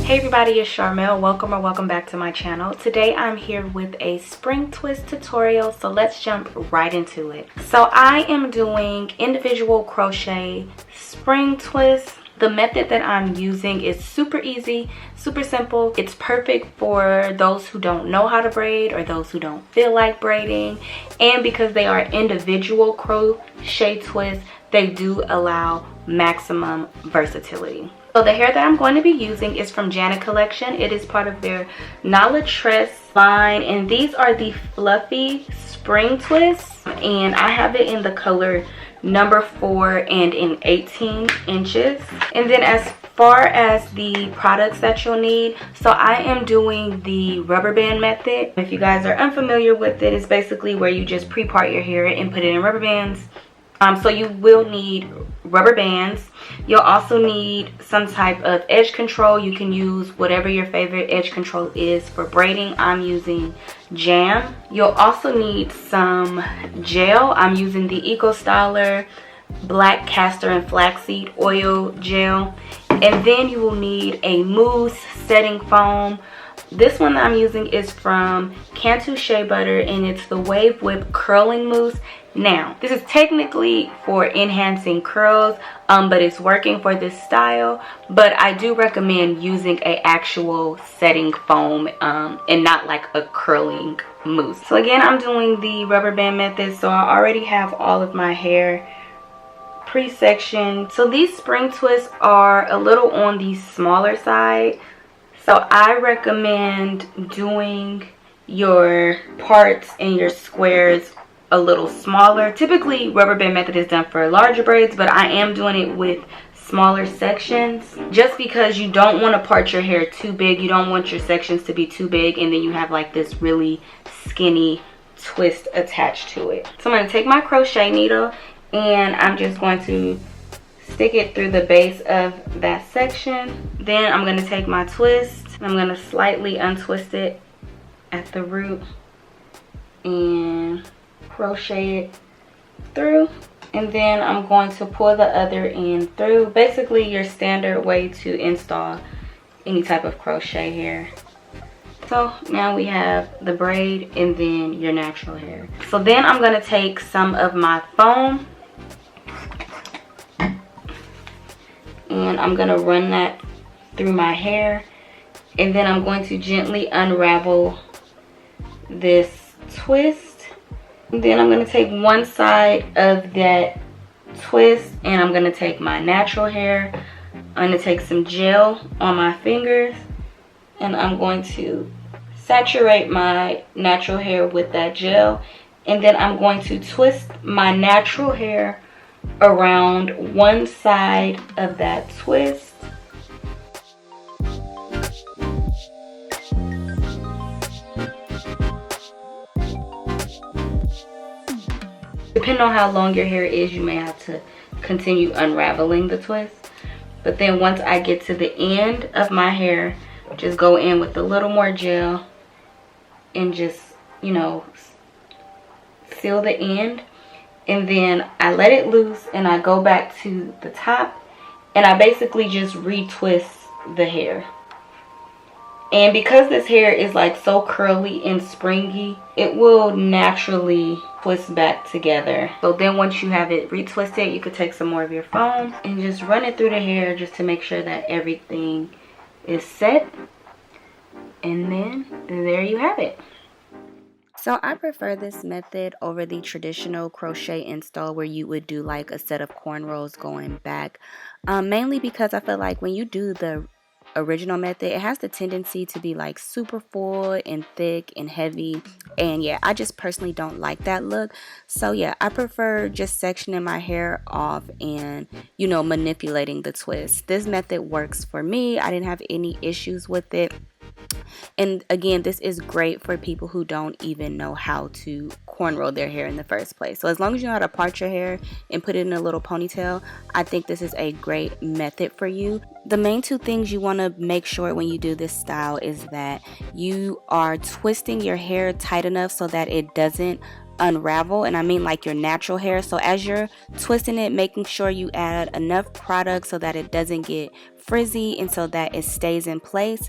Hey everybody, it's Sharmel. Welcome back to my channel. Today I'm here with a spring twist tutorial, so let's jump right into it. So I am doing individual crochet spring twists. The method that I'm using is super easy, super simple. It's perfect for those who don't know how to braid or those who don't feel like braiding. And because they are individual crochet twists, they do allow maximum versatility. So the hair that I'm going to be using is from Janet Collection. It is part of their Tress line, and these are the fluffy spring twists, and I have it in the color number 4 and in 18 inches. And then as far as the products that you'll need, so I am doing the rubber band method. If you guys are unfamiliar with it, it's basically where you just pre-part your hair and put it in rubber bands. So you will need rubber bands. You'll also need some type of edge control. You can use whatever your favorite edge control is for braiding. I'm using jam. You'll also need some gel. I'm using the Eco Styler black castor and flaxseed oil gel. And then you will need a mousse setting foam. This one that I'm using is from Cantu Shea Butter, and it's the Wave Whip Curling Mousse. Now, this is technically for enhancing curls, but it's working for this style. But I do recommend using an actual setting foam and not like a curling mousse. So again, I'm doing the rubber band method, so I already have all of my hair pre-sectioned. So these spring twists are a little on the smaller side. So I recommend doing your parts and your squares a little smaller. Typically rubber band method is done for larger braids, but I am doing it with smaller sections just because you don't want to part your hair too big. You don't want your sections to be too big and then you have like this really skinny twist attached to it. So I'm going to take my crochet needle and I'm just going to stick it through the base of that section. Then I'm going to take my twist and I'm going to slightly untwist it at the root and crochet it through, and then I'm going to pull the other end through. Basically your standard way to install any type of crochet hair. So now we have the braid and then your natural hair. So then I'm going to take some of my foam and I'm going to run that through my hair, and then I'm going to gently unravel this twist. And then I'm going to take one side of that twist and I'm going to take my natural hair. I'm going to take some gel on my fingers and I'm going to saturate my natural hair with that gel, and then I'm going to twist my natural hair around one side of that twist. Depending on how long your hair is, you may have to continue unraveling the twist. But then once I get to the end of my hair, just go in with a little more gel and just, you know, seal the end. And then I let it loose and I go back to the top and I basically just retwist the hair. And because this hair is like so curly and springy, it will naturally twist back together. So then once you have it retwisted, you could take some more of your foam and just run it through the hair just to make sure that everything is set. And then there you have it. So I prefer this method over the traditional crochet install where you would do like a set of cornrows going back. Mainly because I feel like when you do the original method, it has the tendency to be like super full and thick and heavy, and yeah, I just personally don't like that look. So yeah, I prefer just sectioning my hair off and, you know, manipulating the twist. This method works for me. I didn't have any issues with it. And again, this is great for people who don't even know how to cornrow their hair in the first place. So as long as you know how to part your hair and put it in a little ponytail, I think this is a great method for you. The main two things you want to make sure when you do this style is that you are twisting your hair tight enough so that it doesn't unravel, and I mean like your natural hair. So as you're twisting it, making sure you add enough product so that it doesn't get frizzy and so that it stays in place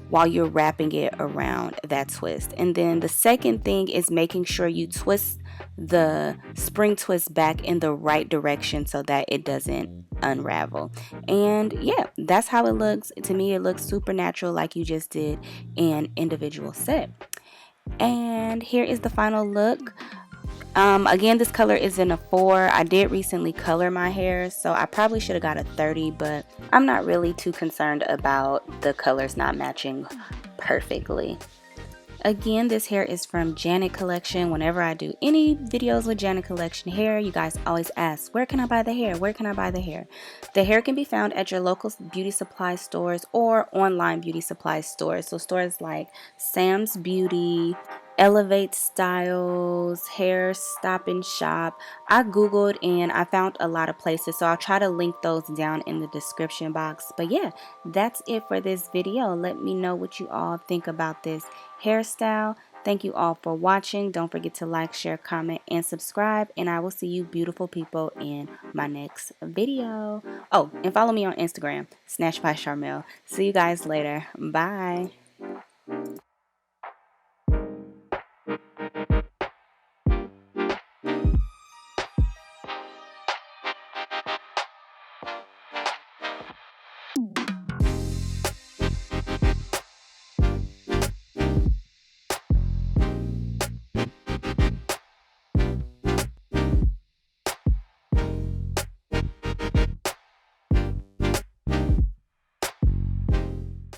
while you're wrapping it around that twist. And then the second thing is making sure you twist the spring twist back in the right direction so that it doesn't unravel. And yeah, that's how it looks. To me, it looks super natural, like you just did an individual set. And here is the final look. Again, this color is in a 4. I did recently color my hair, so I probably should have got a 30, but I'm not really too concerned about the colors not matching perfectly. Again, this hair is from Janet Collection. Whenever I do any videos with Janet Collection hair, you guys always ask, where can I buy the hair? Where can I buy the hair? The hair can be found at your local beauty supply stores or online beauty supply stores. So stores like Sam's Beauty, Elevate Styles, Hair Stop and Shop. I googled and I found a lot of places, so I'll try to link those down in the description box. But yeah, that's it for this video. Let me know what you all think about this hairstyle. Thank you all for watching. Don't forget to like, share, comment, and subscribe, and I will see you beautiful people in my next video. Oh, and follow me on Instagram, Snatched by Sharmel. See you guys later. Bye.